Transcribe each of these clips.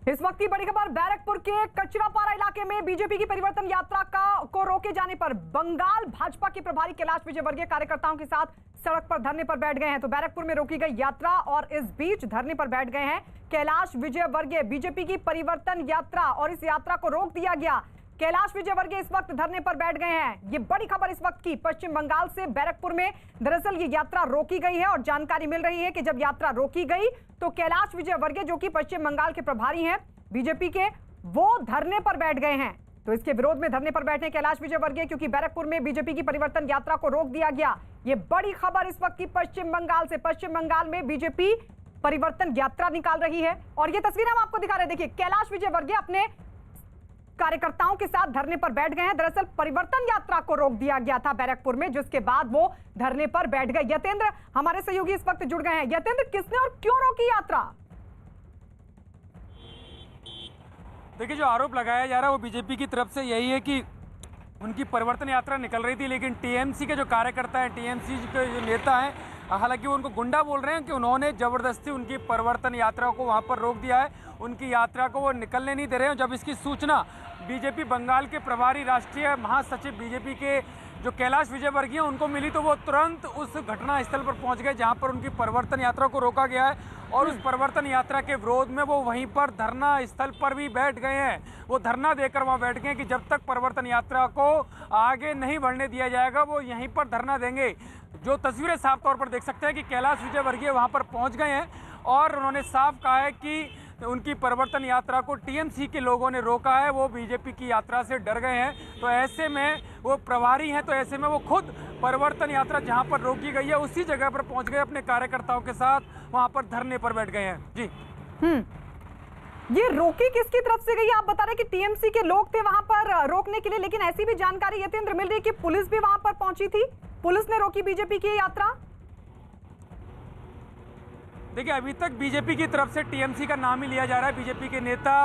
इस वक्त की बड़ी खबर, बैरकपुर के कचरापारा इलाके में बीजेपी की परिवर्तन यात्रा को रोके जाने पर बंगाल भाजपा के प्रभारी कैलाश विजयवर्गीय कार्यकर्ताओं के साथ सड़क पर धरने पर बैठ गए हैं। तो बैरकपुर में रोकी गई यात्रा और इस बीच धरने पर बैठ गए हैं कैलाश विजयवर्गीय। बीजेपी की परिवर्तन यात्रा और इस यात्रा को रोक दिया गया। कैलाश विजयवर्गीय इस वक्त धरने पर बैठ गए हैं। ये बड़ी खबर इस वक्त की, पश्चिम बंगाल से बैरकपुर में दरअसल ये यात्रा रोकी गई है और जानकारी मिल रही है कि जब यात्रा रोकी गई तो कैलाश विजयवर्गीय जो कि पश्चिम बंगाल के प्रभारी हैं बीजेपी के, वो धरने पर बैठ गए हैं। तो इसके विरोध में धरने पर बैठे कैलाश विजयवर्गीय, क्योंकि बैरकपुर में बीजेपी की परिवर्तन यात्रा को रोक दिया गया। ये बड़ी खबर इस वक्त की पश्चिम बंगाल से। पश्चिम बंगाल में बीजेपी परिवर्तन यात्रा निकाल रही है और ये तस्वीर हम आपको दिखा रहे हैं। देखिए, कैलाश विजयवर्गीय अपने कार्यकर्ताओं के साथ धरने पर बैठ गए हैं। दरअसल परिवर्तन यात्रा को रोक दिया गया था बैरकपुर में, जिसके बाद वो धरने पर बैठ गए। यतेंद्र हमारे सहयोगी इस वक्त जुड़ गए हैं। यतेंद्र, किसने और क्यों रोकी यात्रा? देखिए, जो आरोप लगाया जा रहा है वो बीजेपी की तरफ से यही है कि उनकी परिवर्तन यात्रा निकल रही थी, लेकिन टीएमसी के जो कार्यकर्ता हैं, टीएमसी के जो नेता हैं, हालांकि वो उनको गुंडा बोल रहे हैं कि उन्होंने ज़बरदस्ती उनकी परिवर्तन यात्रा को वहाँ पर रोक दिया है। उनकी यात्रा को वो निकलने नहीं दे रहे हैं। जब इसकी सूचना बीजेपी बंगाल के प्रभारी राष्ट्रीय महासचिव बीजेपी के जो कैलाश विजयवर्गीय उनको मिली, तो वो तुरंत उस घटना स्थल पर पहुंच गए जहां पर उनकी परिवर्तन यात्रा को रोका गया है और उस परिवर्तन यात्रा के विरोध में वो वहीं पर धरना स्थल पर भी बैठ गए हैं। वो धरना देकर वहां बैठ गए कि जब तक परिवर्तन यात्रा को आगे नहीं बढ़ने दिया जाएगा वो यहीं पर धरना देंगे। जो तस्वीरें साफ तौर पर देख सकते हैं कि कैलाश विजयवर्गीय वहां पर पहुंच गए हैं और उन्होंने साफ कहा है कि उनकी परिवर्तन यात्रा को टीएमसी के लोगों ने रोका है, वो बीजेपी की यात्रा से डर गए हैं। तो ऐसे में वो प्रभारी हैं, तो ऐसे में वो खुद परिवर्तन यात्रा जहां पर रोकी गई है उसी जगह पर पहुंच गए, अपने कार्यकर्ताओं के साथ वहां पर धरने पर बैठ गए हैं। जी, ये रोकी किसकी तरफ से गई? आप बता रहे कि टीएमसी के लोग थे वहां पर रोकने के लिए, लेकिन ऐसी भी जानकारी यतेंद्र मिल रही है कि पुलिस भी वहां पर पहुंची थी, पुलिस ने रोकी बीजेपी की यात्रा। देखिए, अभी तक बीजेपी की तरफ से टीएमसी का नाम ही लिया जा रहा है। बीजेपी के नेता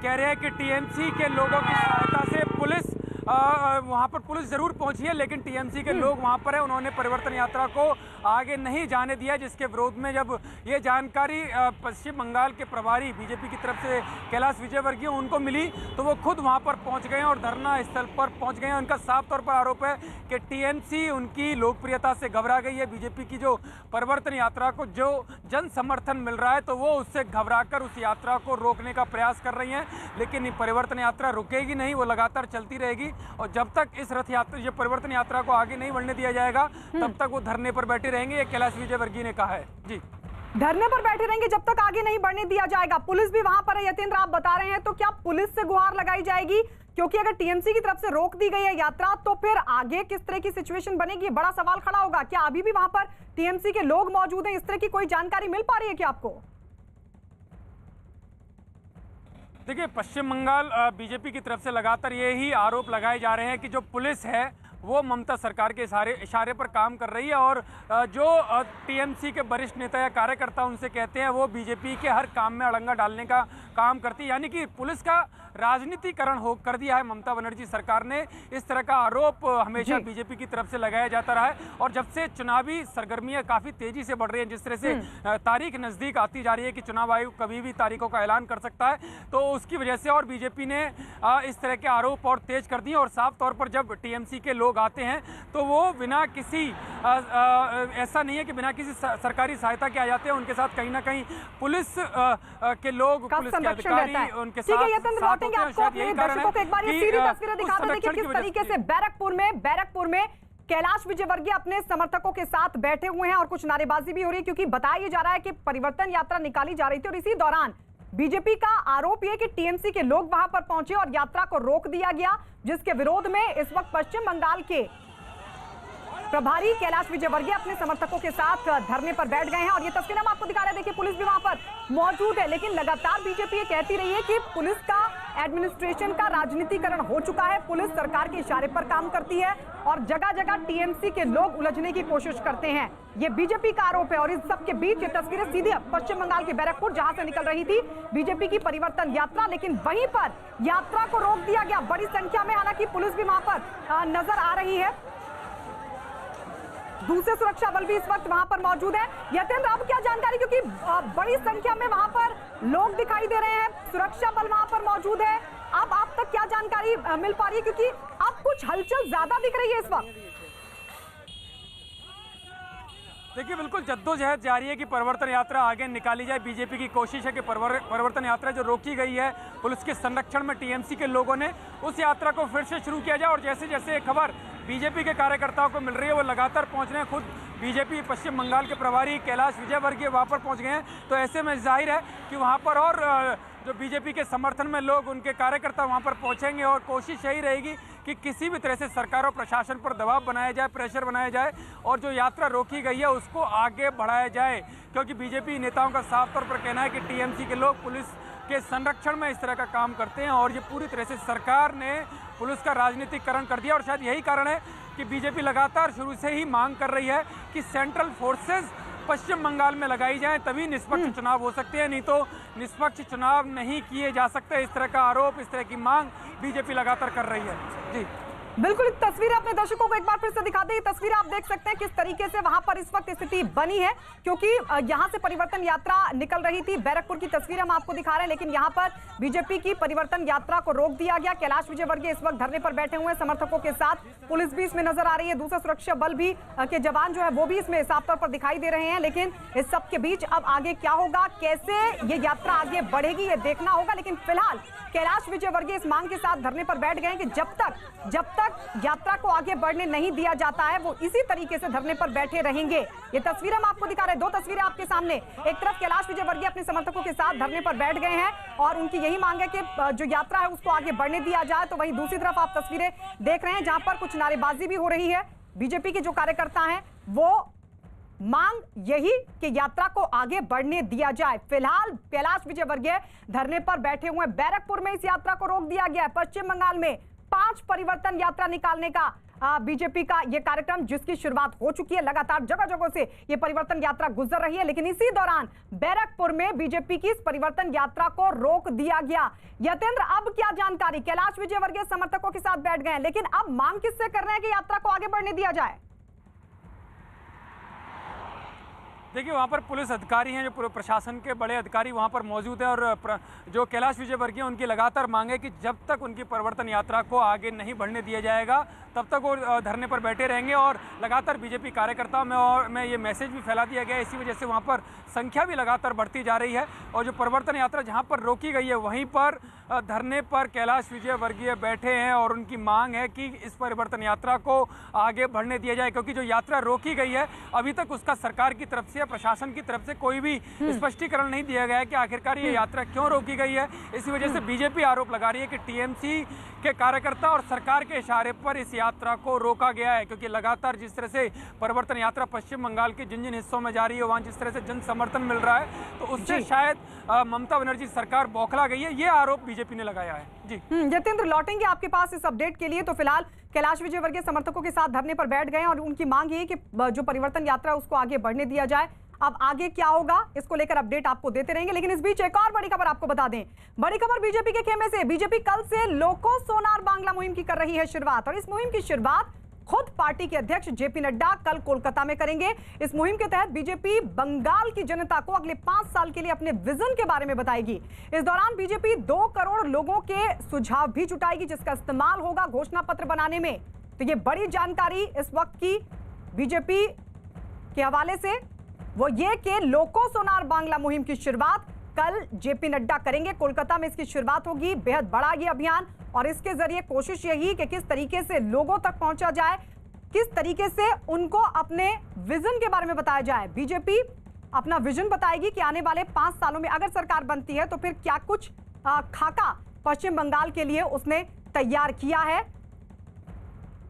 कह रहे हैं कि टीएमसी के लोगों की सहायता से पुलिस वहाँ पर पुलिस जरूर पहुंची है, लेकिन टीएमसी के लोग वहाँ पर है, उन्होंने परिवर्तन यात्रा को आगे नहीं जाने दिया। जिसके विरोध में जब ये जानकारी पश्चिम बंगाल के प्रभारी बीजेपी की तरफ से कैलाश विजयवर्गीय उनको मिली, तो वो खुद वहाँ पर पहुँच गए और धरना स्थल पर पहुँच गए। उनका साफ तौर पर आरोप है कि टीएमसी उनकी लोकप्रियता से घबरा गई है। बीजेपी की जो परिवर्तन यात्रा को जो जन समर्थन मिल रहा है, तो वो उससे घबराकर उस यात्रा को रोकने का प्रयास कर रही हैं, लेकिन ये परिवर्तन यात्रा रुकेगी नहीं, वो लगातार चलती रहेगी और जब तक इस रथ यात्रा, ये परिवर्तन यात्रा को आगे नहीं बढ़ने दिया जाएगा तब तक वो धरने पर बैठे रहेंगे, ये कैलाश विजयवर्गीय ने कहा है। जी, धरने पर बैठे रहेंगे जब तक आगे नहीं बढ़ने दिया जाएगा। पुलिस भी वहां पर है, यतेंद्र आप बता रहे हैं, तो क्या पुलिस से गुहार लगाई जाएगी? क्योंकि अगर टीएमसी की तरफ से रोक दी गई है यात्रा, तो फिर आगे किस तरह की सिचुएशन बनेगी, बड़ा सवाल खड़ा होगा। क्या अभी भी वहां पर टीएमसी के लोग मौजूद हैं? इस तरह की कोई जानकारी मिल पा रही है क्या आपको? देखिए, पश्चिम बंगाल बीजेपी की तरफ से लगातार यही आरोप लगाए जा रहे हैं कि जो पुलिस है वो ममता सरकार के इशारे पर काम कर रही है और जो टीएमसी के वरिष्ठ नेता या कार्यकर्ता उनसे कहते हैं वो बीजेपी के हर काम में अड़ंगा डालने का काम करती है। यानी कि पुलिस का राजनीतिकरण कर दिया है ममता बनर्जी सरकार ने। इस तरह का आरोप हमेशा बीजेपी की तरफ से लगाया जाता रहा है और जब से चुनावी सरगर्मियां काफ़ी तेजी से बढ़ रही हैं, जिस तरह से तारीख नज़दीक आती जा रही है कि चुनाव आयोग कभी भी तारीखों का ऐलान कर सकता है, तो उसकी वजह से और बीजेपी ने इस तरह के आरोप और तेज कर दिए। और साफ तौर पर जब टीएमसी के लोग आते हैं तो वो बिना किसी ऐसा नहीं है कि बिना किसी सरकारी सहायता के आ जाते हैं, उनके साथ कहीं ना कहीं पुलिस के लोग, पुलिस के अधिकारी उनके साथ आपको अपने दर्शकों को एक बार ये सीधी तस्वीरें दिखा दें कि किस तरीके से बैरकपुर में कैलाश विजयवर्गीय अपने समर्थकों के साथ बैठे हुए हैं और कुछ नारेबाजी भी हो रही है, क्योंकि बताया जा रहा है कि परिवर्तन यात्रा निकाली जा रही थी और इसी दौरान बीजेपी का आरोप यह कि टीएमसी के लोग वहां पर पहुंचे और यात्रा को रोक दिया गया, जिसके विरोध में इस वक्त पश्चिम बंगाल के प्रभारी कैलाश विजयवर्गीय अपने समर्थकों के साथ धरने पर बैठ गए हैं और ये तस्वीर हम आपको दिखा रहे हैं। देखिए, पुलिस भी वहां पर मौजूद है, लेकिन लगातार बीजेपी ये कहती रही है कि पुलिस का एडमिनिस्ट्रेशन का राजनीतिकरण हो चुका है, पुलिस सरकार के इशारे पर काम करती है और जगह जगह टीएमसी के लोग उलझने की कोशिश करते हैं। ये बीजेपी का आरोप है और इस सबके बीच ये तस्वीरें सीधे पश्चिम बंगाल के बैरकपुर, जहां से निकल रही थी बीजेपी की परिवर्तन यात्रा, लेकिन वहीं पर यात्रा को रोक दिया गया। बड़ी संख्या में हालांकि पुलिस भी वहां पर नजर आ रही है। दूसरे सुरक्षा बल भी इस वक्त वहां पर मौजूद है। यतेंद्र, अब क्या जानकारी, क्योंकि बड़ी संख्या में वहां पर लोग दिखाई दे रहे हैं, सुरक्षा बल वहां पर मौजूद है। अब आप तक क्या जानकारी मिल पा रही है, क्योंकि अब कुछ हलचल ज्यादा दिख रही है इस वक्त? देखिए, बिल्कुल जद्दोजहद जारी है कि परिवर्तन यात्रा आगे निकाली जाए। बीजेपी की कोशिश है कि परिवर्तन यात्रा जो रोकी गई है पुलिस के संरक्षण में टीएमसी के लोगों ने, उस यात्रा को फिर से शुरू किया जाए। और जैसे जैसे खबर बीजेपी के कार्यकर्ताओं को मिल रही है, वो लगातार पहुंच रहे हैं। खुद बीजेपी पश्चिम बंगाल के प्रभारी कैलाश विजयवर्गीय वहाँ पर पहुँच गए हैं। तो ऐसे में जाहिर है कि वहाँ पर और जो बीजेपी के समर्थन में लोग, उनके कार्यकर्ता वहाँ पर पहुँचेंगे। और कोशिश यही रहेगी कि किसी भी तरह से सरकार और प्रशासन पर दबाव बनाया जाए, प्रेशर बनाया जाए और जो यात्रा रोकी गई है उसको आगे बढ़ाया जाए। क्योंकि बीजेपी नेताओं का साफ तौर पर कहना है कि टीएमसी के लोग पुलिस के संरक्षण में इस तरह का काम करते हैं और ये पूरी तरह से सरकार ने पुलिस का राजनीतिकरण कर दिया। और शायद यही कारण है कि बीजेपी लगातार शुरू से ही मांग कर रही है कि सेंट्रल फोर्सेस पश्चिम बंगाल में लगाई जाए, तभी निष्पक्ष चुनाव हो सकते हैं, नहीं तो निष्पक्ष चुनाव नहीं किए जा सकते। इस तरह का आरोप, इस तरह की मांग बीजेपी लगातार कर रही है। जी बिल्कुल, तस्वीर अपने दर्शकों को एक बार फिर से दिखा दें। ये तस्वीर आप देख सकते हैं किस तरीके से वहां पर इस वक्त स्थिति बनी है, क्योंकि यहां से परिवर्तन यात्रा निकल रही थी। बैरकपुर की तस्वीर हम आपको दिखा रहे हैं, लेकिन यहां पर बीजेपी की परिवर्तन यात्रा को रोक दिया गया। कैलाश विजयवर्गीय इस वक्त धरने पर बैठे हुए हैं समर्थकों के साथ। पुलिस भी इसमें नजर आ रही है, दूसरा सुरक्षा बल भी के जवान जो है वो भी इसमें साफ तौर पर दिखाई दे रहे हैं। लेकिन इस सब के बीच अब आगे क्या होगा, कैसे ये यात्रा आगे बढ़ेगी, ये देखना होगा। लेकिन फिलहाल कैलाश विजयवर्गीय इस मांग के साथ धरने पर बैठ गए कि जब तक यात्रा को आगे बढ़ने नहीं दिया जाता है वो इसी तरीके से धरने पर बैठे रहेंगे। ये तस्वीर हम आपको दिखा रहे हैं, दो तस्वीरें आपके सामने। एक तरफ कैलाश विजयवर्गीय अपने समर्थकों के साथ धरने पर बैठ गए हैं और उनकी यही मांग है कि जो यात्रा है उसको आगे बढ़ने दिया जाए। तो वहीं दूसरी तरफ आप तस्वीरें देख रहे हैं जहां पर कुछ नारेबाजी भी हो रही है। बीजेपी के जो कार्यकर्ता हैं वो मांग यही कि यात्रा को आगे बढ़ने दिया जाए। फिलहाल कैलाश विजयवर्गीय धरने पर बैठे हुए। बैरकपुर में इस यात्रा को रोक दिया गया है। पश्चिम बंगाल में 5 परिवर्तन यात्रा निकालने का बीजेपी का यह कार्यक्रम, जिसकी शुरुआत हो चुकी है। लगातार जगह जगह से यह परिवर्तन यात्रा गुजर रही है, लेकिन इसी दौरान बैरकपुर में बीजेपी की इस परिवर्तन यात्रा को रोक दिया गया। यतेंद्र, अब क्या जानकारी? कैलाश विजयवर्गीय समर्थकों के साथ बैठ गए हैं, लेकिन अब मांग किससे कर रहे हैं कि यात्रा को आगे बढ़ने दिया जाए? देखिए, वहाँ पर पुलिस अधिकारी हैं, जो प्रशासन के बड़े अधिकारी वहाँ पर मौजूद है। और जो कैलाश विजयवर्गीय, उनकी लगातार मांग है कि जब तक उनकी परिवर्तन यात्रा को आगे नहीं बढ़ने दिया जाएगा तब तक वो धरने पर बैठे रहेंगे। और लगातार बीजेपी कार्यकर्ताओं में ये मैसेज भी फैला दिया गया है। इसी वजह से वहाँ पर संख्या भी लगातार बढ़ती जा रही है। और जो परिवर्तन यात्रा जहाँ पर रोकी गई है वहीं पर धरने पर कैलाश विजयवर्गीय बैठे हैं और उनकी मांग है कि इस परिवर्तन यात्रा को आगे बढ़ने दिया जाए। क्योंकि जो यात्रा रोकी गई है अभी तक उसका सरकार की तरफ से या प्रशासन की तरफ से कोई भी स्पष्टीकरण नहीं दिया गया है कि आखिरकार ये यात्रा क्यों रोकी गई है। इसी वजह से बीजेपी आरोप लगा रही है कि टीएमसी के कार्यकर्ता और सरकार के इशारे पर इस यात्रा को रोका गया है। क्योंकि लगातार जिस तरह से परिवर्तन यात्रा पश्चिम बंगाल के जिन जिन हिस्सों में जा रही है, वहाँ जिस तरह से जन समर्थन मिल रहा है, तो उससे शायद ममता बनर्जी सरकार बौखला गई है, ये आरोप बीजेपी ने लगाया है। जी यतेंद्र, लौटेंगे आपके पास इस अपडेट के लिए। तो फिलहाल कैलाश विजयवर्गीय समर्थकों के साथ धरने पर बैठ गए और उनकी मांग ये कि जो परिवर्तन यात्रा उसको आगे बढ़ने दिया जाए। अब आगे क्या होगा इसको लेकर अपडेट आपको देते रहेंगे। लेकिन इस बीच एक और बड़ी खबर आपको बता दें। बड़ी खबर बीजेपी के खेमे से। बीजेपी कल से लोको सोनार बांग्ला मुहिम की कर रही है शुरुआत, और इस मुहिम की शुरुआत खुद पार्टी के अध्यक्ष जेपी नड्डा कल कोलकाता में करेंगे। इस मुहिम के तहत बीजेपी बंगाल की जनता को अगले 5 साल के लिए अपने विजन के बारे में बताएगी। इस दौरान बीजेपी 2 करोड़ लोगों के सुझाव भी जुटाएगी, जिसका इस्तेमाल होगा घोषणा पत्र बनाने में। तो ये बड़ी जानकारी इस वक्त की बीजेपी के हवाले से वो ये कि लोको सोनार बांग्ला मुहिम की शुरुआत कल जेपी नड्डा करेंगे। कोलकाता में इसकी शुरुआत होगी। बेहद बड़ा ये अभियान, और इसके जरिए कोशिश यही कि किस तरीके से लोगों तक पहुंचा जाए, किस तरीके से उनको अपने विजन के बारे में बताया जाए। बीजेपी अपना विजन बताएगी कि आने वाले 5 सालों में अगर सरकार बनती है तो फिर क्या कुछ खाका पश्चिम बंगाल के लिए उसने तैयार किया है,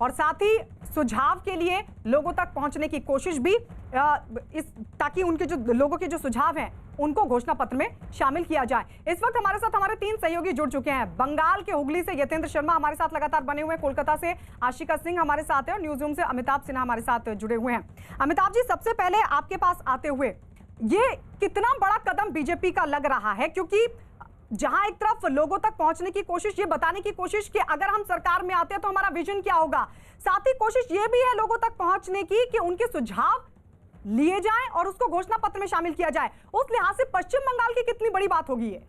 और साथ ही सुझाव के लिए लोगों तक पहुंचने की कोशिश भी ताकि उनके जो लोगों के जो सुझाव हैं उनको घोषणा पत्र में शामिल किया जाए। इस वक्त हमारे साथ हमारे 3 सहयोगी जुड़ चुके हैं। बंगाल के हुगली से यतेंद्र शर्मा हमारे साथ लगातार बने हुए हैं, कोलकाता से आशिका सिंह हमारे साथ है, और न्यूज रूम से अमिताभ सिन्हा हमारे साथ जुड़े हुए हैं। अमिताभ जी, सबसे पहले आपके पास आते हुए, ये कितना बड़ा कदम बीजेपी का लग रहा है? क्योंकि जहां एक तरफ लोगों तक पहुंचने की कोशिश, ये बताने की कोशिश कि अगर हम सरकार में आते हैं तो हमारा विजन क्या होगा, साथ ही कोशिश ये भी है लोगों तक पहुंचने की कि उनके सुझाव लिए जाएं और उसको घोषणा पत्र में शामिल किया जाए। उस लिहाज से पश्चिम बंगाल की कितनी बड़ी बात होगी ये?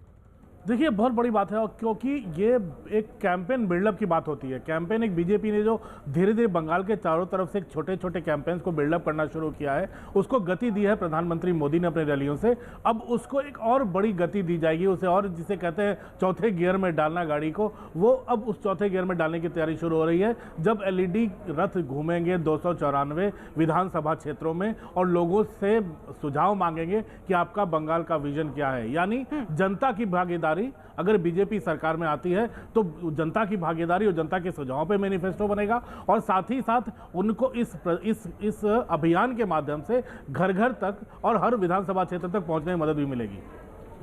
देखिए बहुत बड़ी बात है, और क्योंकि ये एक कैंपेन बिल्डअप की बात होती है। कैंपेन एक बीजेपी ने जो धीरे धीरे बंगाल के चारों तरफ से छोटे छोटे कैंपेन्स को बिल्डअप करना शुरू किया है, उसको गति दी है प्रधानमंत्री मोदी ने अपनी रैलियों से। अब उसको एक और बड़ी गति दी जाएगी, उसे और जिसे कहते हैं चौथे गियर में डालना गाड़ी को, वो अब उस चौथे गियर में डालने की तैयारी शुरू हो रही है। जब LED रथ घूमेंगे 294 विधानसभा क्षेत्रों में और लोगों से सुझाव मांगेंगे कि आपका बंगाल का विजन क्या है, यानी जनता की भागीदारी। अगर बीजेपी सरकार में आती है तो जनता की भागीदारी और जनता के सुझावों पे मैनिफेस्टो बनेगा, और साथ ही साथ उनको इस अभियान के माध्यम से घर घर तक और हर विधानसभा क्षेत्र तक पहुंचने में मदद भी मिलेगी।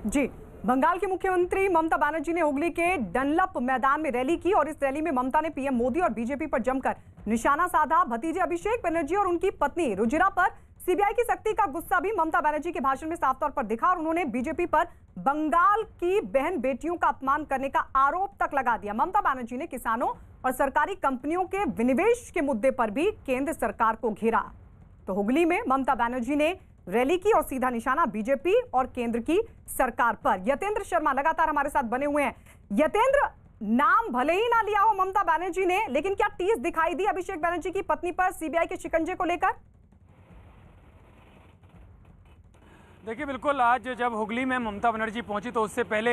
जी, बंगाल की मुख्यमंत्री ममता बनर्जी ने हुगली के डनलप मैदान में रैली की और इस रैली में ममता ने पीएम मोदी और बीजेपी पर जमकर निशाना साधा। भतीजे अभिषेक बनर्जी और उनकी पत्नी रुजिरा पर सीबीआई की सख्ती का गुस्सा भी ममता बनर्जी के भाषण में साफ तौर पर दिखा और उन्होंने बीजेपी पर बंगाल की बहन बेटियों का अपमान करने का आरोप तक लगा दिया। ममता बनर्जी ने किसानों और सरकारी कंपनियों के विनिवेश के मुद्दे पर भी केंद्र सरकार को घेरा। तो हुगली में ममता बनर्जी ने रैली की और सीधा निशाना बीजेपी और केंद्र की सरकार पर। यतेंद्र शर्मा लगातार हमारे साथ बने हुए हैं। यतेंद्र, नाम भले ही ना लिया हो ममता बनर्जी ने, लेकिन क्या टीस दिखाई दी अभिषेक बनर्जी की पत्नी पर सीबीआई के शिकंजे को लेकर? देखिए बिल्कुल, आज जब हुगली में ममता बनर्जी पहुंची तो उससे पहले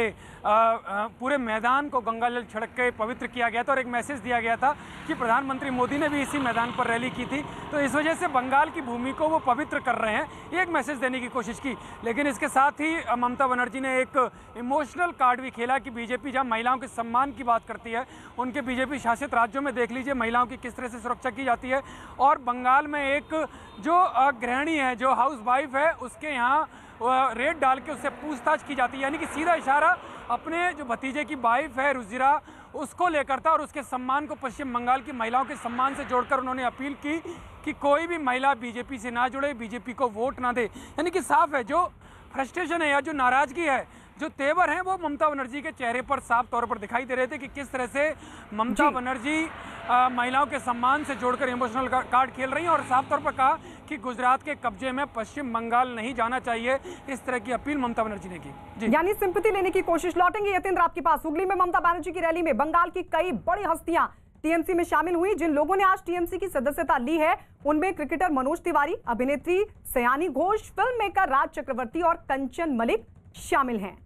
पूरे मैदान को गंगा जल छिड़क के पवित्र किया गया था और एक मैसेज दिया गया था कि प्रधानमंत्री मोदी ने भी इसी मैदान पर रैली की थी, तो इस वजह से बंगाल की भूमि को वो पवित्र कर रहे हैं, ये एक मैसेज देने की कोशिश की। लेकिन इसके साथ ही ममता बनर्जी ने एक इमोशनल कार्ड भी खेला कि बीजेपी जहाँ महिलाओं के सम्मान की बात करती है, उनके बीजेपी शासित राज्यों में देख लीजिए महिलाओं की किस तरह से सुरक्षा की जाती है, और बंगाल में एक जो गृहिणी है, जो हाउस वाइफ है, उसके यहाँ रेड डाल के उससे पूछताछ की जाती है। यानी कि सीधा इशारा अपने जो भतीजे की वाइफ है रुजिरा, उसको लेकर था और उसके सम्मान को पश्चिम बंगाल की महिलाओं के सम्मान से जोड़कर उन्होंने अपील की कि कोई भी महिला बीजेपी से ना जुड़े, बीजेपी को वोट ना दे। यानी कि साफ है, जो फ्रस्ट्रेशन है या जो नाराजगी है, जो तेवर हैं, वो ममता बनर्जी के चेहरे पर साफ तौर पर दिखाई दे रहे थे कि किस तरह से ममता बनर्जी महिलाओं के सम्मान से जोड़कर इमोशनल कार्ड खेल रही हैं और साफ तौर पर कहा कि गुजरात के कब्जे में पश्चिम बंगाल नहीं जाना चाहिए। इस तरह की अपील ममता बनर्जी ने की। यानी सिंपैथी लेने की कोशिश। लौटेंगे यतेंद्र आपके पास। हुगली में ममता बनर्जी की रैली में बंगाल की कई बड़ी हस्तियां टीएमसी में शामिल हुई। जिन लोगों ने आज टीएमसी की सदस्यता ली है उनमें क्रिकेटर मनोज तिवारी, अभिनेत्री सयानी घोष, फिल्म मेकर राज चक्रवर्ती और कंचन मलिक शामिल हैं।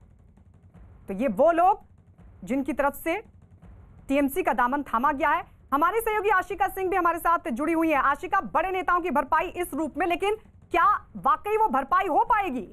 तो ये वो लोग जिनकी तरफ से टीएमसी का दामन थामा गया है। हमारी सहयोगी आशिका सिंह भी हमारे साथ जुड़ी हुई है। आशिका, बड़े नेताओं की भरपाई इस रूप में, लेकिन क्या वाकई वो भरपाई हो पाएगी?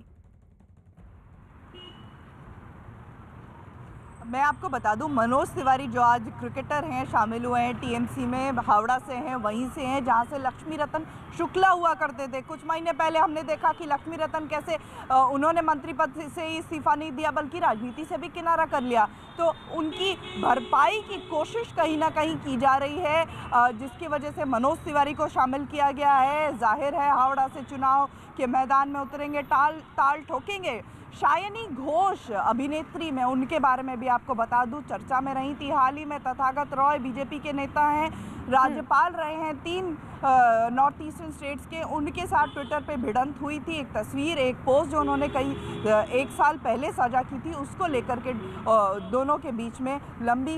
मैं आपको बता दूं, मनोज तिवारी जो आज क्रिकेटर हैं, शामिल हुए हैं टीएमसी में, हावड़ा से हैं, वहीं से हैं जहां से लक्ष्मी रतन शुक्ला हुआ करते थे। कुछ महीने पहले हमने देखा कि लक्ष्मी रतन कैसे उन्होंने मंत्री पद से ही इस्तीफा नहीं दिया बल्कि राजनीति से भी किनारा कर लिया। तो उनकी भरपाई की कोशिश कहीं ना कहीं की जा रही है, जिसकी वजह से मनोज तिवारी को शामिल किया गया है। जाहिर है हावड़ा से चुनाव के मैदान में उतरेंगे, ताल ठोकेंगे। शायनी घोष अभिनेत्री में, उनके बारे में भी आपको बता दूं, चर्चा में रही थी। हाल ही में तथागत रॉय बीजेपी के नेता हैं, राज्यपाल रहे हैं 3 नॉर्थ ईस्टर्न स्टेट्स के, उनके साथ ट्विटर पे भिड़ंत हुई थी। एक तस्वीर, एक पोस्ट जो उन्होंने कई 1 साल पहले साझा की थी, उसको लेकर के दोनों के बीच में लंबी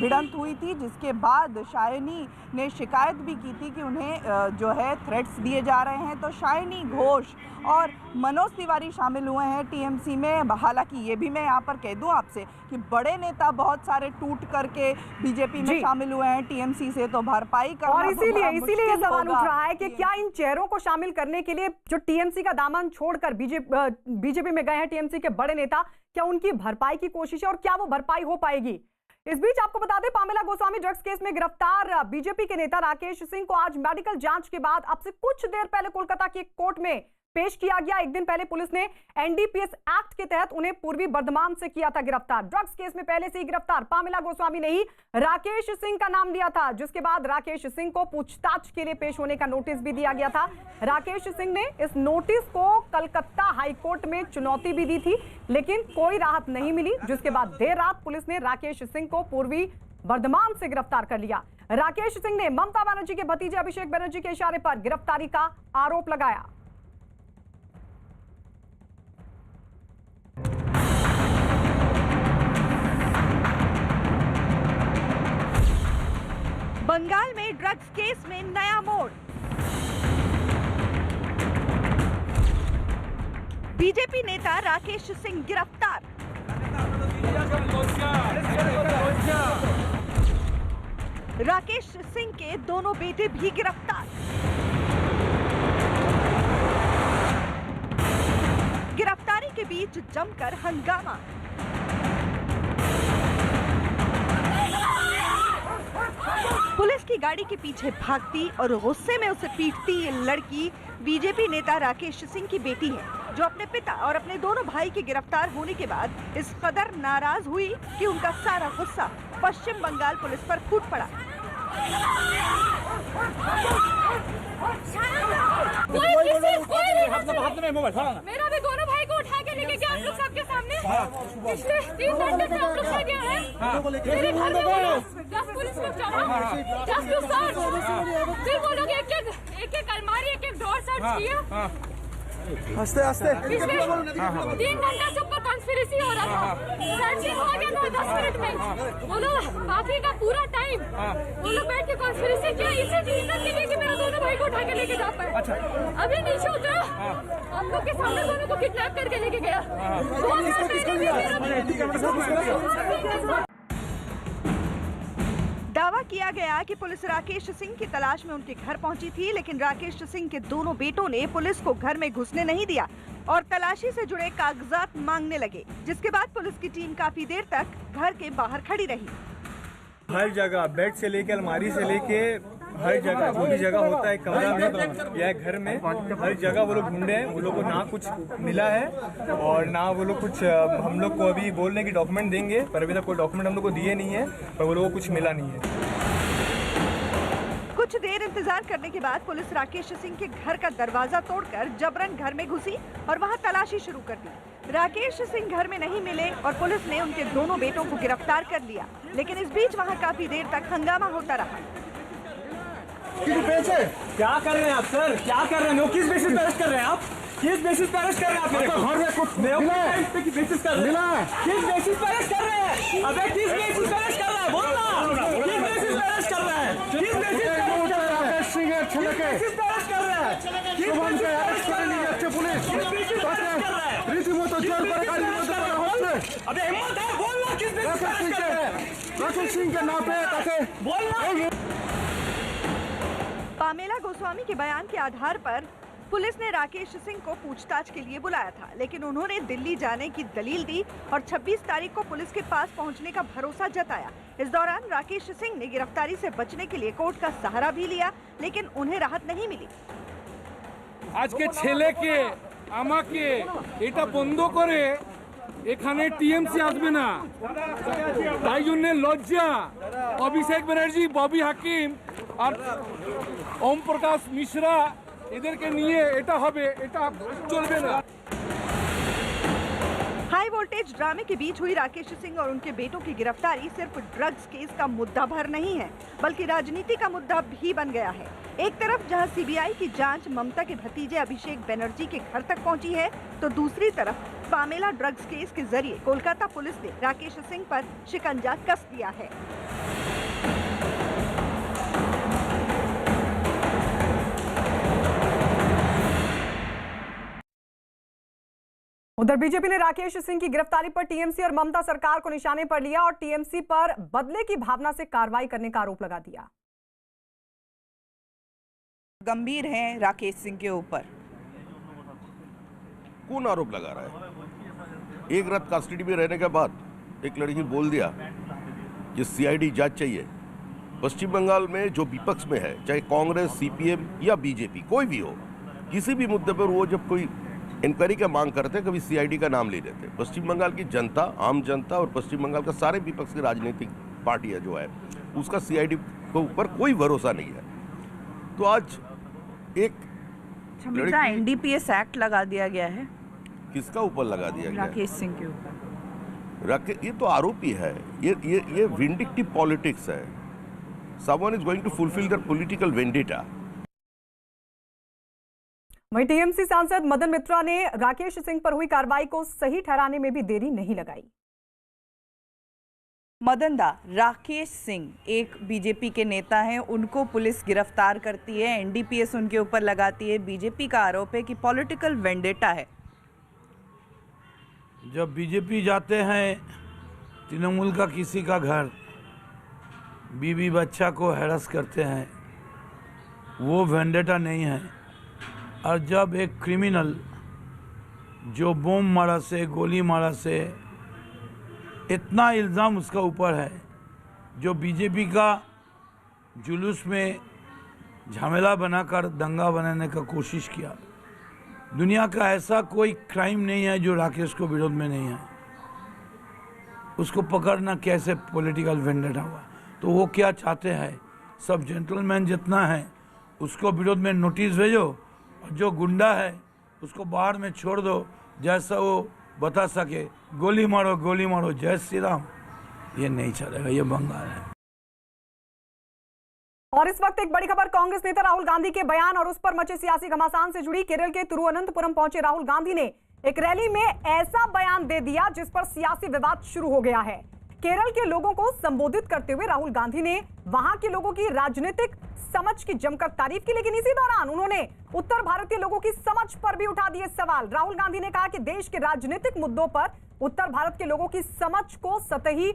भिड़ंत हुई थी, जिसके बाद शायनी ने शिकायत भी की थी कि उन्हें जो है थ्रेट्स दिए जा रहे हैं। तो शायनी घोष और मनोज तिवारी शामिल हुए हैं टीएमसी में। हालांकि ये भी मैं यहाँ पर कह दूँ आपसे कि बड़े नेता बहुत सारे टूट करके बीजेपी में शामिल हुए हैं टीएमसी से, तो भरपाई करना और इसीलिए ये सवाल उठ रहा है कि क्या इन चेहरों को शामिल करने के लिए जो टीएमसी का दामन छोड़कर बीजेपी में गए हैं टीएमसी के बड़े नेता, क्या उनकी भरपाई की कोशिश है और क्या वो भरपाई हो पाएगी? इस बीच आपको बता दें, पामेला गोस्वामी ड्रग्स केस में गिरफ्तार बीजेपी के नेता राकेश सिंह को आज मेडिकल जांच के बाद अब से कुछ देर पहले कोलकाता की एक कोर्ट में पेश किया गया। एक दिन पहले पुलिस ने एनडीपीएस एक्ट के तहत उन्हें पूर्वी बर्धमान से किया था गिरफ्तार। ड्रग्स केस में पहले से ही गिरफ्तार पामेला गोस्वामी ने ही राकेश सिंह का नाम लिया था, जिसके बाद राकेश सिंह को पूछताछ के लिए पेश होने का नोटिस भी दिया गया था। राकेश सिंह ने इस नोटिस को कलकत्ता हाईकोर्ट में चुनौती भी दी थी, लेकिन कोई राहत नहीं मिली, जिसके बाद देर रात पुलिस ने राकेश सिंह को पूर्वी बर्धमान से गिरफ्तार कर लिया। राकेश सिंह ने ममता बनर्जी के भतीजे अभिषेक बनर्जी के इशारे पर गिरफ्तारी का आरोप लगाया। बंगाल में ड्रग्स केस में नया मोड़। बीजेपी नेता राकेश सिंह गिरफ्तार। राकेश सिंह के दोनों बेटे भी गिरफ्तार। गिरफ्तारी के बीच जमकर हंगामा। पुलिस की गाड़ी के पीछे भागती और गुस्से में उसे पीटती ये लड़की बीजेपी नेता राकेश सिंह की बेटी है, जो अपने पिता और अपने दोनों भाई के गिरफ्तार होने के बाद इस कदर नाराज हुई कि उनका सारा गुस्सा पश्चिम बंगाल पुलिस पर फूट पड़ा। मेरा भी दोनों भाई को उठा के लेके गया आप लोग सबके सामने। पिछले 3 घंटे से आप लोग से गया है। मेरे घर में वो लोग 10 पुलिस लोग जमा, जस्ट टू सर्च। फिर वो लोग एक अलमारी एक डोर सर्च किया। आस्ते आस्ते पिछले 3 घंटा से ऊपर कॉन्स्पिरेसी हो रहा था। सर्चिंग हो गया था 10 मिनट में। वो लोग बाकी का पूरा टाइम वो लोग बैठ के कॉन्स्पिरेसी किया इसी रीजन के लिए कि मेरे दोनों भाई को उठा के लेके जा पाए। अभी नीचे उतरा, आप लोग के सामने दोनों को किडनैप करके लेके गया। दावा किया गया कि पुलिस राकेश सिंह की तलाश में उनके घर पहुंची थी, लेकिन राकेश सिंह के दोनों बेटों ने पुलिस को घर में घुसने नहीं दिया और तलाशी से जुड़े कागजात मांगने लगे, जिसके बाद पुलिस की टीम काफी देर तक घर के बाहर खड़ी रही। हर जगह बेड से लेके अलमारी से लेके हर जगह जो भी जगह होता है कमरा में या घर में, हर जगह वो लोग ढूंढे हैं। वो लोग को ना कुछ मिला है और ना वो लोग कुछ हम लोग को अभी बोल रहे हैं कि डॉक्यूमेंट देंगे, पर अभी तक कोई डॉक्यूमेंट हम लोग को दिए नहीं है, पर वो लोग को कुछ मिला नहीं है। कुछ देर इंतजार करने के बाद पुलिस राकेश सिंह के घर का दरवाजा तोड़कर जबरन घर में घुसी और वहां तलाशी शुरू कर दी। राकेश सिंह घर में नहीं मिले और पुलिस ने उनके दोनों बेटों को गिरफ्तार कर लिया, लेकिन इस बीच वहां काफी देर तक हंगामा होता रहा। क्या कर रहे हैं आप सर? क्या कर रहे हैं? किस बेसिस पे अरेस्ट कर रहे हैं आप? किस बेसिस पे अरेस्ट कर रहे हैं आप? मेरे को घर में कुछ मिला है? किस बेसिस पे मिला है? किस बेसिस पे अरेस्ट कर रहे हैं? अबे किस बेसिस पे अरेस्ट कर रहा है? बोल ना, किस बेसिस पे अरेस्ट कर रहा है? किस बेसिस पे राकेश सिंह है छले के किस बेसिस पे अरेस्ट कर रहा है? सुबह से अरेस्ट कर लिया अच्छे पुलिस रीतिमतो जोर पर गाड़ी में दबा होচ্ছে। अबे हिम्मत है बोल ना, किस बेसिस पे अरेस्ट कर रहे हैं? राकेश सिंह के नाम पे ताके बोल ना। पामेला गोस्वामी के बयान के आधार पर पुलिस ने राकेश सिंह को पूछताछ के लिए बुलाया था, लेकिन उन्होंने दिल्ली जाने की दलील दी और 26 तारीख को पुलिस के पास पहुंचने का भरोसा जताया। इस दौरान राकेश सिंह ने गिरफ्तारी से बचने के लिए कोर्ट का सहारा भी लिया, लेकिन उन्हें राहत नहीं मिली। आज के छेले के আমাকে এটা বন্ধ করে এখানে টিএমসি আসবে না, তাই জন্য লজ্জা অভিষেক ব্যানার্জি, ববি হাকিম আর ওম প্রকাশ মিশ্রা এদেরকে নিয়ে এটা হবে, এটা চলবে না। हाई वोल्टेज ड्रामे के बीच हुई राकेश सिंह और उनके बेटों की गिरफ्तारी सिर्फ ड्रग्स केस का मुद्दा भर नहीं है, बल्कि राजनीति का मुद्दा भी बन गया है। एक तरफ जहां सीबीआई की जांच ममता के भतीजे अभिषेक बनर्जी के घर तक पहुंची है, तो दूसरी तरफ पामेला ड्रग्स केस के जरिए कोलकाता पुलिस ने राकेश सिंह पर शिकंजा कस दिया है। उधर बीजेपी ने राकेश सिंह की गिरफ्तारी पर टीएमसी और ममता सरकार को निशाने पर लिया और टीएमसी पर बदले की भावना से कार्रवाई करने का आरोप लगा दिया। गंभीर हैं राकेश सिंह के ऊपर। कौन आरोप लगा रहा है? एक रात कस्टडी में रहने के बाद एक लड़की बोल दिया कि सीआईडी जांच चाहिए। पश्चिम बंगाल में जो विपक्ष में है, चाहे कांग्रेस, सीपीएम या बीजेपी, कोई भी हो, किसी भी मुद्दे पर वो जब कोई इंक्वायरी का मांग करते कभी सीआईडी का नाम ले लेते। पश्चिम बंगाल की जनता, आम जनता और पश्चिम बंगाल का सारे विपक्ष की राजनीतिक पार्टियां जो है उसका सीआईडी के ऊपर कोई भरोसा नहीं है। तो आज एक एनडीपीएस एक्ट लगा दिया गया है, किसका ऊपर लगा दिया गया? राकेश सिंह के ऊपर। ये तो आरोपी है, ये विंडिक्टिव पॉलिटिक्स है। Someone is going to fulfill their political vendetta. वहीं टीएमसी सांसद मदन मित्रा ने राकेश सिंह पर हुई कार्रवाई को सही ठहराने में भी देरी नहीं लगाई। मदन दा, राकेश सिंह एक बीजेपी के नेता हैं, उनको पुलिस गिरफ्तार करती है, एनडीपीएस उनके ऊपर लगाती है। बीजेपी का आरोप है कि पॉलिटिकल वेंडेटा है। जब बीजेपी जाते हैं तृणमूल का किसी का घर, बीवी बच्चा को हैरस करते हैं, वो वेंडेटा नहीं है। और जब एक क्रिमिनल जो बम मारा से, गोली मारा से, इतना इल्ज़ाम उसका ऊपर है, जो बीजेपी का जुलूस में झमेला बनाकर दंगा बनाने का कोशिश किया। दुनिया का ऐसा कोई क्राइम नहीं है जो राकेश को विरोध में नहीं है। उसको पकड़ना कैसे पॉलिटिकल वेंडेटा हुआ। तो वो क्या चाहते हैं, सब जेंटलमैन जितना है उसको विरोध में नोटिस भेजो, और जो गुंडा है उसको बाहर में छोड़ दो, जैसा वो बता सके गोली मारो जय श्री राम। ये नहीं चलेगा, ये बंगाल है। और इस वक्त एक बड़ी खबर कांग्रेस नेता राहुल गांधी के बयान और उस पर मचे सियासी घमासान से जुड़ी। केरल के तिरुवनंतपुरम पहुंचे राहुल गांधी ने एक रैली में ऐसा बयान दे दिया जिस पर सियासी विवाद शुरू हो गया है। केरल के लोगों को संबोधित करते हुए राहुल गांधी ने वहां के लोगों की राजनीतिक समझ की जमकर तारीफ की, लेकिन इसी दौरान उन्होंने उत्तर भारत के लोगों की समझ पर भी उठा दिए सवाल। राहुल गांधी ने कहा कि देश के राजनीतिक मुद्दों पर उत्तर भारत के लोगों की समझ को सतही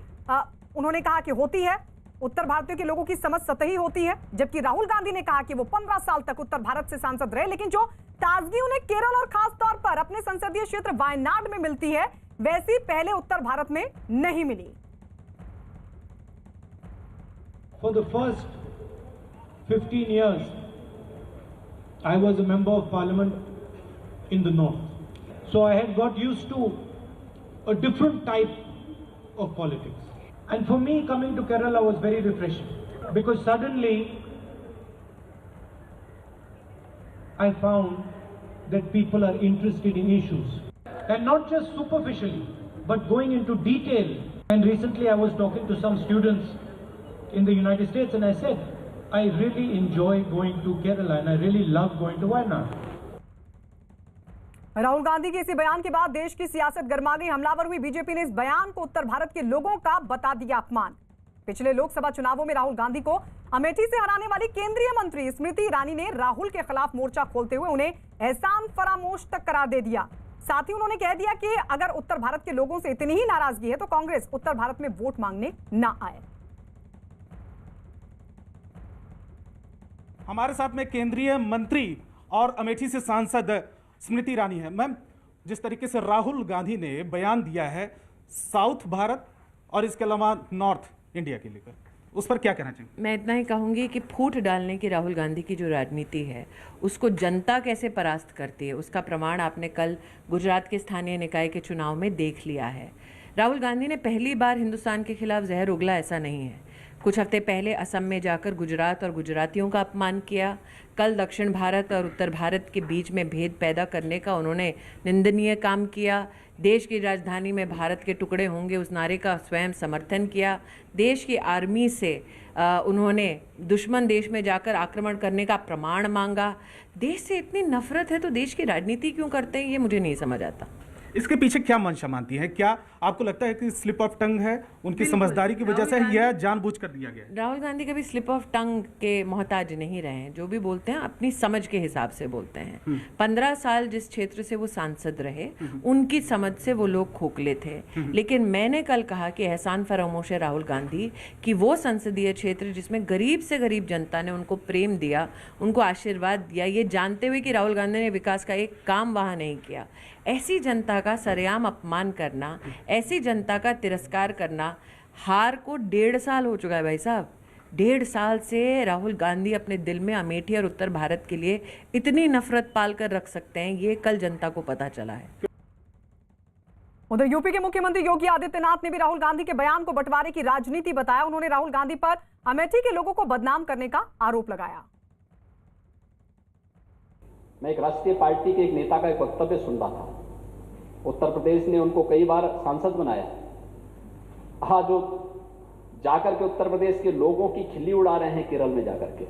उन्होंने कहा कि होती है, उत्तर भारतीयों के लोगों की समझ सतही होती है। जबकि राहुल गांधी ने कहा कि वो 15 साल तक उत्तर भारत से सांसद रहे, लेकिन जो ताजगी उन्हें केरल और खास तौर पर अपने संसदीय क्षेत्र वायनाड में मिलती है, वैसी पहले उत्तर भारत में नहीं मिली। For the first 15 years, I was a member of parliament in the north. So I had got used to a different type of politics. And for me, coming to Kerala was very refreshing, because suddenly I found that people are interested in issues, and not just superficially, but going into detail. And recently I was talking to some students in the United States, and I said, I really enjoy going to Kerala and I really love going to Wayanad. Rahul Gandhi के इसी बयान के बाद देश की सियासत गर्मा गई। हमलावर हुई बीजेपी ने इस बयान को उत्तर भारत के लोगों का बता दिया अपमान। पिछले लोकसभा चुनावों में राहुल गांधी को अमेठी से हराने वाली केंद्रीय मंत्री स्मृति ईरानी ने राहुल के खिलाफ मोर्चा खोलते हुए उन्हें एहसान फरामोश तक करार दे दिया। साथ ही उन्होंने कह दिया कि अगर उत्तर भारत के लोगों से इतनी ही नाराजगी है तो कांग्रेस उत्तर भारत में वोट मांगने ना आए। हमारे साथ में केंद्रीय मंत्री और अमेठी से सांसद स्मृति ईरानी है। मैम, जिस तरीके से राहुल गांधी ने बयान दिया है साउथ भारत और इसके अलावा नॉर्थ इंडिया के लेकर, उस पर क्या कहना चाहिए? मैं इतना ही कहूँगी कि फूट डालने की राहुल गांधी की जो राजनीति है उसको जनता कैसे परास्त करती है उसका प्रमाण आपने कल गुजरात के स्थानीय निकाय के चुनाव में देख लिया है। राहुल गांधी ने पहली बार हिंदुस्तान के खिलाफ जहर उगला ऐसा नहीं है। कुछ हफ्ते पहले असम में जाकर गुजरात और गुजरातियों का अपमान किया। कल दक्षिण भारत और उत्तर भारत के बीच में भेद पैदा करने का उन्होंने निंदनीय काम किया। देश की राजधानी में भारत के टुकड़े होंगे उस नारे का स्वयं समर्थन किया। देश की आर्मी से उन्होंने दुश्मन देश में जाकर आक्रमण करने का प्रमाण मांगा। देश से इतनी नफरत है तो देश की राजनीति क्यों करते हैं, ये मुझे नहीं समझ आता। इसके पीछे क्या मंशा मानती है? क्या आपको लगता है कि स्लिप ऑफ टंग है, उनकी समझदारी की वजह से यह जानबूझ कर दिया गया है? राहुल गांधी कभी स्लिप ऑफ टंग के मोहताज नहीं रहे हैं। जो भी बोलते हैं अपनी समझ के हिसाब से बोलते हैं। 15 साल जिस क्षेत्र से वो सांसद रहे उनकी समझ से वो लोग खोखले थे। लेकिन मैंने कल कहा कि एहसान फरामोश है राहुल गांधी कि वो संसदीय क्षेत्र जिसमें गरीब से गरीब जनता ने उनको प्रेम दिया, उनको आशीर्वाद दिया, ये जानते हुए कि राहुल गांधी ने विकास का एक काम वहाँ नहीं किया, ऐसी जनता का सरेआम अपमान करना, ऐसी जनता का तिरस्कार करना। हार को 1.5 साल हो चुका है भाई साहब। 1.5 साल से राहुल गांधी अपने दिल में अमेठी और उत्तर भारत के लिए इतनी नफरत पाल कर रख सकते हैं, ये कल जनता को पता चला है। उधर यूपी के मुख्यमंत्री योगी आदित्यनाथ ने भी राहुल गांधी के बयान को बंटवारे की राजनीति बताया। उन्होंने राहुल गांधी पर अमेठी के लोगों को बदनाम करने का आरोप लगाया। मैं एक राष्ट्रीय पार्टी के एक नेता का एक वक्तव्य सुन रहा था। उत्तर प्रदेश ने उनको कई बार सांसद बनाया। आज जो जाकर के उत्तर प्रदेश के लोगों की खिल्ली उड़ा रहे हैं केरल में जाकर के,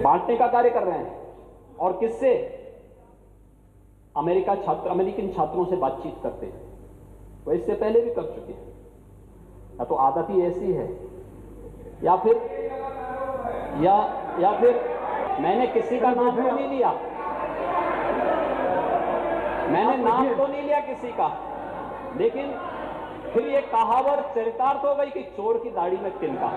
बांटने का कार्य कर रहे हैं। और किससे? अमेरिकन छात्रों से बातचीत करते हैं। वो इससे पहले भी कर चुके हैं। या तो आदत ही ऐसी है, या फिर मैंने किसी का नाम तो नहीं लिया, मैंने नाम तो नहीं लिया किसी का, लेकिन फिर ये कहावत चरितार्थ हो गई कि चोर की दाढ़ी में तिनका।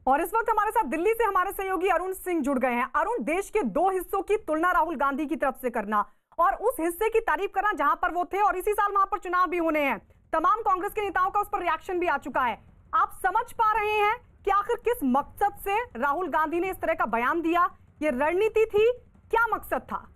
और इस वक्त हमारे साथ दिल्ली से हमारे सहयोगी अरुण सिंह जुड़ गए हैं। अरुण, देश के 2 हिस्सों की तुलना राहुल गांधी की तरफ से करना और उस हिस्से की तारीफ करना जहां पर वो थे, और इसी साल वहां पर चुनाव भी होने हैं, तमाम कांग्रेस के नेताओं का उस पर रिएक्शन भी आ चुका है। आप समझ पा रहे हैं कि आखिर किस मकसद से राहुल गांधी ने इस तरह का बयान दिया? ये रणनीति थी, क्या मकसद था?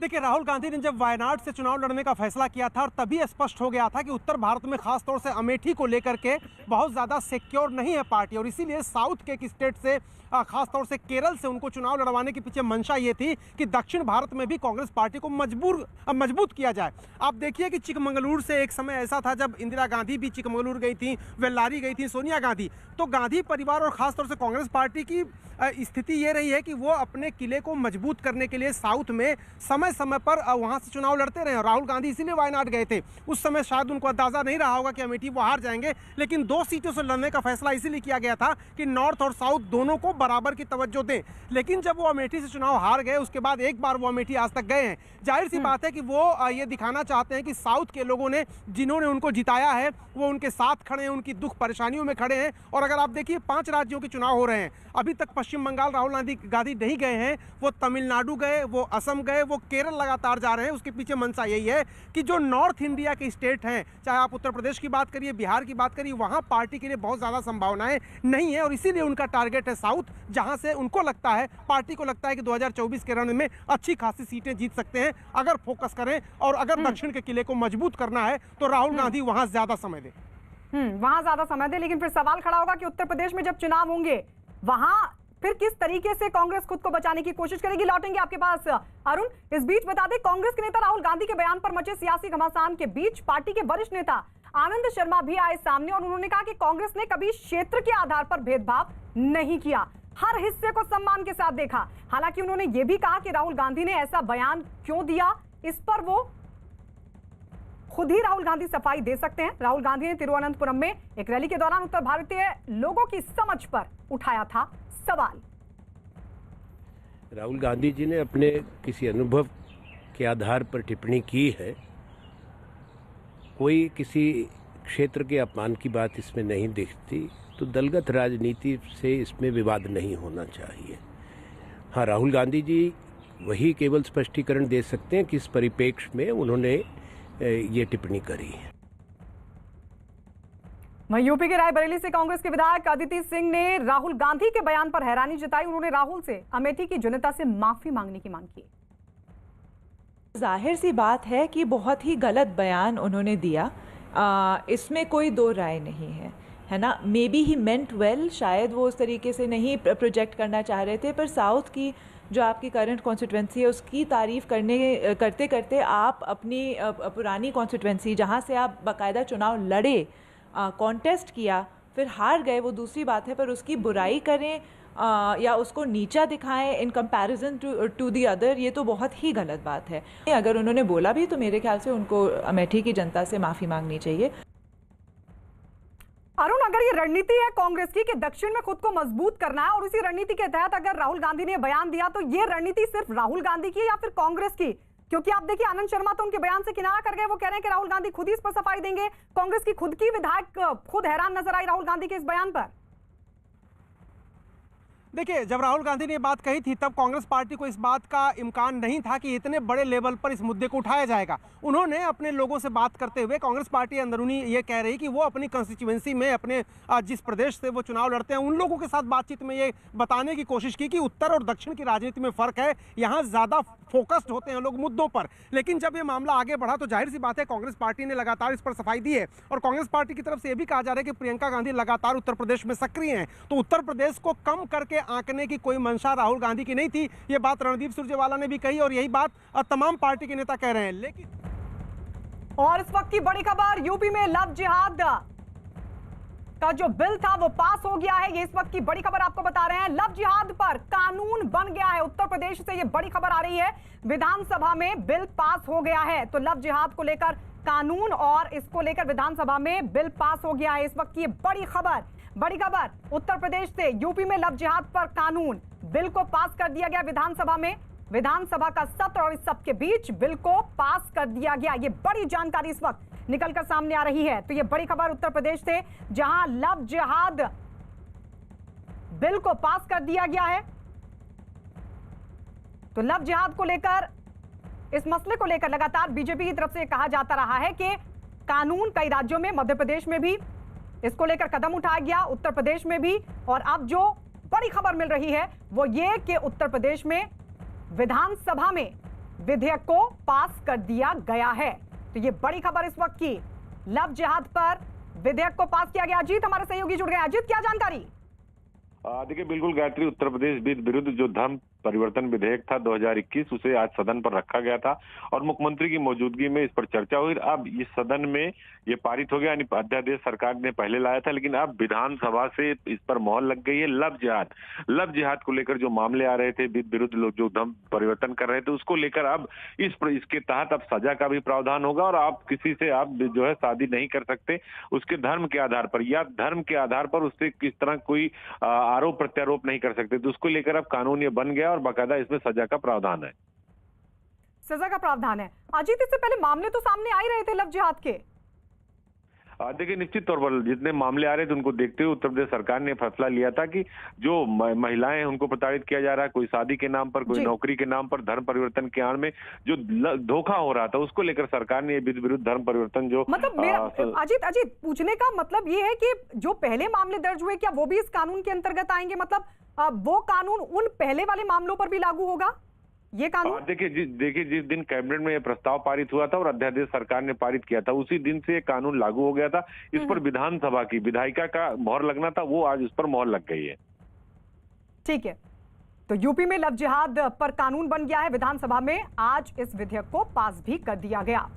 देखिए, राहुल गांधी ने जब वायनाड से चुनाव लड़ने का फैसला किया था और tभी स्पष्ट हो गया था कि उत्तर भारत में खासतौर से अमेठी को लेकर के बहुत ज़्यादा सिक्योर नहीं है पार्टी, और इसीलिए साउथ के एक स्टेट से खासतौर से केरल से उनको चुनाव लड़वाने के पीछे मंशा ये थी कि दक्षिण भारत में भी कांग्रेस पार्टी को मजबूत किया जाए। आप देखिए कि चिकमंगलुरु से एक समय ऐसा था जब इंदिरा गांधी भी चिकमंगलुरु गई थी, वेल्लारी गई थी, सोनिया गांधी, तो गांधी परिवार और खासतौर से कांग्रेस पार्टी की स्थिति ये रही है कि वो अपने किले को मजबूत करने के लिए साउथ में समय समय पर वहाँ से चुनाव लड़ते रहे। राहुल गांधी इसीलिए वायनाड गए थे। उस समय शायद उनको अंदाजा नहीं रहा होगा कि अमेठी वो हार जाएंगे, लेकिन 2 सीटों से लड़ने का फैसला इसीलिए किया गया था कि नॉर्थ और साउथ दोनों को बराबर की तवज्जो दें। लेकिन जब वो अमेठी से चुनाव हार गए, उसके बाद एक बार वो अमेठी आज तक गए हैं। जाहिर सी बात है कि वो ये दिखाना चाहते हैं कि साउथ के लोगों ने, जिन्होंने उनको जिताया है, वो उनके साथ खड़े हैं, उनकी दुख परेशानियों में खड़े हैं। और अगर आप देखिए 5 राज्यों के चुनाव हो रहे हैं, अभी तक पश्चिम बंगाल राहुल गांधी नहीं गए हैं, वो तमिलनाडु गए, वो असम गए, वो केरल लगातार जा रहे हैं। उसके पीछे मंशा यही है कि जो नॉर्थ इंडिया के स्टेट हैं, चाहे आप उत्तर प्रदेश की बात करिए, बिहार की बात करिए, वहाँ पार्टी के लिए बहुत ज़्यादा संभावनाएं नहीं है, और इसीलिए उनका टारगेट है साउथ, जहाँ से उनको लगता है, पार्टी को लगता है कि 2024 के रण में अच्छी खासी सीटें जीत सकते हैं अगर फोकस करें। और अगर दक्षिण के किले को मजबूत करना है तो राहुल गांधी वहाँ ज़्यादा समय दें। वहाँ ज़्यादा समय दें, लेकिन फिर सवाल खड़ा होगा कि उत्तर प्रदेश में जब चुनाव होंगे, वहाँ फिर किस तरीके से कांग्रेस खुद को बचाने की कोशिश करेगी? लौटेंगे आपके पास अरुण। इस बीच बता दें, कांग्रेस के नेता राहुल गांधी के बयान पर मचे सियासी घमासान के बीच पार्टी के वरिष्ठ नेता आनंद शर्मा भी आए सामने, और उन्होंने कहा कि कांग्रेस ने कभी क्षेत्र के आधार पर भेदभाव नहीं किया, हर हिस्से को सम्मान के साथ देखा। हालांकि उन्होंने ये भी कहा कि राहुल गांधी ने ऐसा बयान क्यों दिया, इस पर वो खुद ही राहुल गांधी सफाई दे सकते हैं। राहुल गांधी ने तिरुवनंतपुरम में एक रैली के दौरान उत्तर भारतीय लोगों की समझ पर उठाया था सवाल। राहुल गांधी जी ने अपने किसी अनुभव के आधार पर टिप्पणी की है। कोई किसी क्षेत्र के अपमान की बात इसमें नहीं दिखती, तो दलगत राजनीति से इसमें विवाद नहीं होना चाहिए। हाँ, राहुल गांधी जी वही केवल स्पष्टीकरण दे सकते हैं कि इस परिप्रेक्ष्य में उन्होंने ये टिप्पणी करी है। वहीं यूपी के रायबरेली से कांग्रेस के विधायक अदिति सिंह ने राहुल गांधी के बयान पर हैरानी जताई। उन्होंने राहुल से अमेठी की जनता से माफी मांगने की मांग की। जाहिर सी बात है कि बहुत ही गलत बयान उन्होंने दिया, इसमें कोई दो राय नहीं है ना। May be he meant well, शायद वो उस तरीके से नहीं प्रोजेक्ट करना चाह रहे थे, पर साउथ की जो आपकी करंट कॉन्स्टिट्यूंसी है उसकी तारीफ़ करते करते आप अपनी पुरानी कॉन्स्टिट्यूंसी, जहाँ से आप बाकायदा चुनाव लड़े, कॉन्टेस्ट किया, फिर हार गए, वो दूसरी बात है, पर उसकी बुराई करें या उसको नीचा दिखाएं in comparison to the other, ये तो बहुत ही गलत बात है। अगर उन्होंने बोला भी तो मेरे ख्याल से उनको अमेठी की जनता से माफ़ी मांगनी चाहिए। अरुण, अगर ये रणनीति है कांग्रेस की कि दक्षिण में खुद को मजबूत करना है, और उसी रणनीति के तहत अगर राहुल गांधी ने बयान दिया, तो ये रणनीति सिर्फ राहुल गांधी की या फिर कांग्रेस की? क्योंकि आप देखिए, आनंद शर्मा तो उनके बयान से किनारा कर गए। वो कह रहे हैं कि राहुल गांधी खुद ही इस पर सफाई देंगे। कांग्रेस की खुद की विधायक खुद हैरान नजर आई राहुल गांधी के इस बयान पर। देखिए, जब राहुल गांधी ने ये बात कही थी तब कांग्रेस पार्टी को इस बात का इम्कान नहीं था कि इतने बड़े लेवल पर इस मुद्दे को उठाया जाएगा। उन्होंने अपने लोगों से बात करते हुए कांग्रेस पार्टी अंदरूनी ये कह रही कि वो अपनी कंस्टिट्यूएंसी में, अपने जिस प्रदेश से वो चुनाव लड़ते हैं, उन लोगों के साथ बातचीत में ये बताने की कोशिश की कि उत्तर और दक्षिण की राजनीति में फ़र्क है, यहाँ ज़्यादा फोकस्ड होते हैं लोग मुद्दों पर। लेकिन जब ये मामला आगे बढ़ा तो जाहिर सी बात है कांग्रेस पार्टी ने लगातार इस पर सफाई दी है और कांग्रेस पार्टी की तरफ से ये भी कहा जा रहा है कि प्रियंका गांधी लगातार उत्तर प्रदेश में सक्रिय हैं। तो उत्तर प्रदेश को कम करके आंकने की कोई मंशा राहुल गांधी की नहीं थी। ये बात रणदीप सुरजेवाला ने भी कही और यही बात तमाम पार्टी के नेता कह रहे हैं। लेकिन और इस वक्त की बड़ी खबर, यूपी में लव जिहाद का जो बिल था वो पास हो गया है। ये इस वक्त की बड़ी खबर आपको बता रहे हैं। लव जिहाद पर कानून बन गया है। उत्तर प्रदेश से ये बड़ी खबर आ रही है। विधानसभा में बिल पास हो गया है। तो लव जिहाद को लेकर कानून और इसको लेकर विधानसभा में बिल पास हो गया है। इस वक्त की बड़ी खबर, बड़ी खबर उत्तर प्रदेश से, यूपी में लव जिहाद पर कानून बिल को पास कर दिया गया विधानसभा में। विधानसभा का सत्र और इस सब के बीच बिल को पास कर दिया गया। ये बड़ी जानकारी इस वक्त निकलकर सामने आ रही है। तो ये बड़ी खबर उत्तर प्रदेश से, जहां लव जिहाद बिल को पास कर दिया गया है। तो लव जिहाद को लेकर, इस मसले को लेकर लगातार बीजेपी की तरफ से कहा जाता रहा है कि कानून कई राज्यों में, मध्य प्रदेश में भी इसको लेकर कदम उठाया गया, उत्तर प्रदेश में भी। और अब जो बड़ी खबर मिल रही है वो ये कि उत्तर प्रदेश में विधानसभा में विधेयक को पास कर दिया गया है। तो ये बड़ी खबर इस वक्त की, लव जिहाद पर विधेयक को पास किया गया। अजीत हमारे सहयोगी जुड़ गए। अजीत, क्या जानकारी? देखिए, बिल्कुल गायत्री, उत्तर प्रदेश विरुद्ध जो धर्म परिवर्तन विधेयक था 2021, उसे आज सदन पर रखा गया था और मुख्यमंत्री की मौजूदगी में इस पर चर्चा हुई। अब इस सदन में ये पारित हो गया, यानी अध्यादेश सरकार ने पहले लाया था, लेकिन अब विधानसभा से इस पर मोहर लग गई है। लव जिहाद को लेकर जो मामले आ रहे थे, विरुद्ध लोग जो धर्म परिवर्तन कर रहे थे, उसको लेकर अब इसके तहत अब सजा का भी प्रावधान होगा और आप किसी से आप जो है शादी नहीं कर सकते उसके धर्म के आधार पर या धर्म के आधार पर उससे किस तरह कोई आरोप प्रत्यारोप नहीं कर सकते। तो उसको लेकर अब कानून ये बन गया और बाकायदा इसमें सजा का प्रावधान है। सजा का प्रावधान है। अजीत, इससे पहले मामले तो सामने आ ही रहे थे लव जिहाद के। देखिए, निश्चित तौर पर जितने मामले आ रहे थे उनको देखते हुए उत्तर प्रदेश सरकार ने फैसला लिया था कि जो महिलाएं हैं उनको प्रताड़ित किया जा रहा है, कोई शादी के नाम पर, कोई नौकरी के नाम पर, धर्म परिवर्तन के आड़ में जो धोखा हो रहा था, उसको लेकर सरकार ने विरुद्ध धर्म परिवर्तन जो मतलब अजीत पूछने का मतलब ये है कि जो पहले मामले दर्ज हुए, क्या वो भी इस कानून के अंतर्गत आएंगे? मतलब वो कानून उन पहले वाले मामलों पर भी लागू होगा ये कानून? देखिए जिस दिन कैबिनेट में ये प्रस्ताव पारित हुआ था और अध्यादेश सरकार ने पारित किया था, उसी दिन से ये कानून लागू हो गया था। इस पर विधानसभा की विधायिका का मोहर लगना था, वो आज उस पर मोहर लग गई है। ठीक है, तो यूपी में लव जिहाद पर कानून बन गया है। विधानसभा में आज इस विधेयक को पास भी कर दिया गया।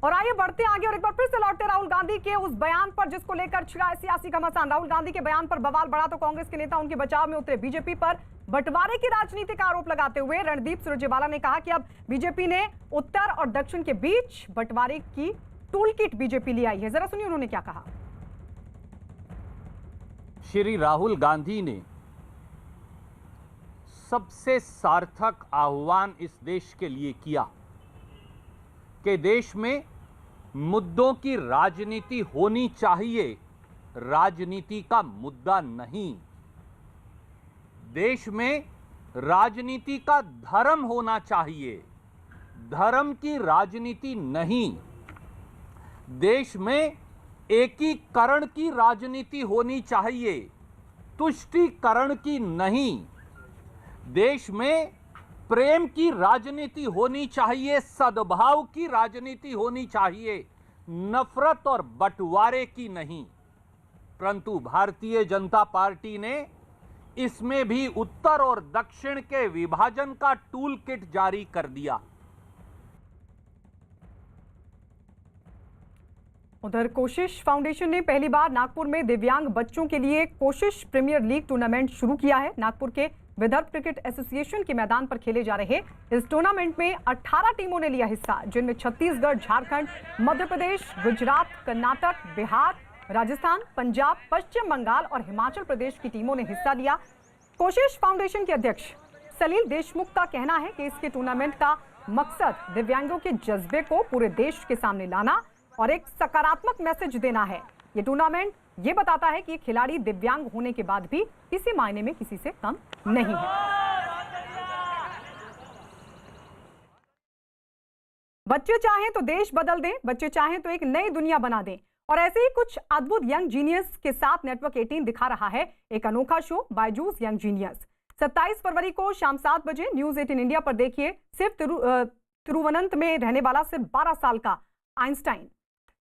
और आइए बढ़ते आगे और एक बार फिर से लौटते राहुल गांधी के उस बयान पर जिसको लेकर छिड़ा सियासी घमासान। राहुल गांधी के बयान पर बवाल बढ़ा तो कांग्रेस के नेता उनके बचाव में उतरे। बीजेपी पर बंटवारे की राजनीति का आरोप लगाते हुए रणदीप सुरजेवाला ने कहा कि अब बीजेपी ने उत्तर और दक्षिण के बीच बंटवारे की टूलकिट बीजेपी ले आई है। जरा सुनिए उन्होंने क्या कहा। श्री राहुल गांधी ने सबसे सार्थक आह्वान इस देश के लिए किया कि देश में मुद्दों की राजनीति होनी चाहिए, राजनीति का मुद्दा नहीं। देश में राजनीति का धर्म होना चाहिए, धर्म की राजनीति नहीं। देश में एकीकरण की राजनीति होनी चाहिए, तुष्टीकरण की नहीं। देश में प्रेम की राजनीति होनी चाहिए, सद्भाव की राजनीति होनी चाहिए, नफरत और बंटवारे की नहीं। परंतु भारतीय जनता पार्टी ने इसमें भी उत्तर और दक्षिण के विभाजन का टूल किट जारी कर दिया। उधर कोशिश फाउंडेशन ने पहली बार नागपुर में दिव्यांग बच्चों के लिए कोशिश प्रीमियर लीग टूर्नामेंट शुरू किया है। नागपुर के विदर्भ क्रिकेट एसोसिएशन के मैदान पर खेले जा रहे इस टूर्नामेंट में 18 टीमों ने लिया हिस्सा, जिनमें छत्तीसगढ़, झारखंड, मध्य प्रदेश, गुजरात, कर्नाटक, बिहार, राजस्थान, पंजाब, पश्चिम बंगाल और हिमाचल प्रदेश की टीमों ने हिस्सा लिया। कोशिश फाउंडेशन के अध्यक्ष सलील देशमुख का कहना है कि इसके टूर्नामेंट का मकसद दिव्यांगों के जज्बे को पूरे देश के सामने लाना और एक सकारात्मक मैसेज देना है। ये टूर्नामेंट ये बताता है कि खिलाड़ी दिव्यांग होने के बाद भी किसी मायने में किसी से कम नहीं है। बच्चे चाहें तो देश बदल दें, बच्चे चाहें तो एक नई दुनिया बना दें, और ऐसे ही कुछ अद्भुत यंग जीनियस के साथ नेटवर्क 18 दिखा रहा है एक अनोखा शो, बायजूस यंग जीनियस। 27 फरवरी को शाम 7 बजे न्यूज 18 इंडिया पर देखिए सिर्फ तिरुवनंत में रहने वाला सिर्फ 12 साल का आइंस्टाइन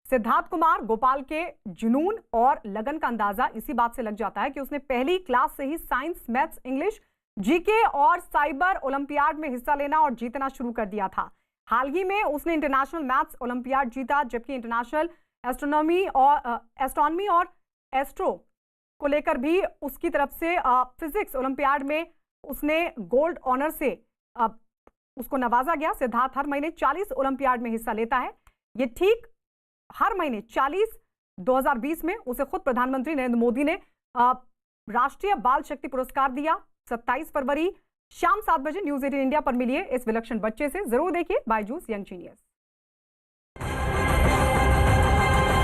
सिद्धार्थ कुमार गोपाल के जुनून और लगन का अंदाजा इसी बात से लग जाता है कि उसने पहली क्लास से ही साइंस, मैथ्स, इंग्लिश, जीके और साइबर ओलंपियाड में हिस्सा लेना और जीतना शुरू कर दिया था। हाल ही में उसने इंटरनेशनल मैथ्स ओलंपियाड जीता, जबकि इंटरनेशनल एस्ट्रोनॉमी और एस्ट्रो को लेकर भी उसकी तरफ से फिजिक्स ओलंपियाड में उसने गोल्ड ऑनर से उसको नवाजा गया। सिद्धार्थ हर महीने 40 ओलंपियाड में हिस्सा लेता है। ये ठीक हर महीने 40 2020 में उसे खुद प्रधानमंत्री नरेंद्र मोदी ने राष्ट्रीय बाल शक्ति पुरस्कार दिया। 27 फरवरी शाम 7 बजे न्यूज 18 इंडिया पर मिलिए इस विलक्षण बच्चे से। जरूर देखिए बायजूस यंग जीनियस।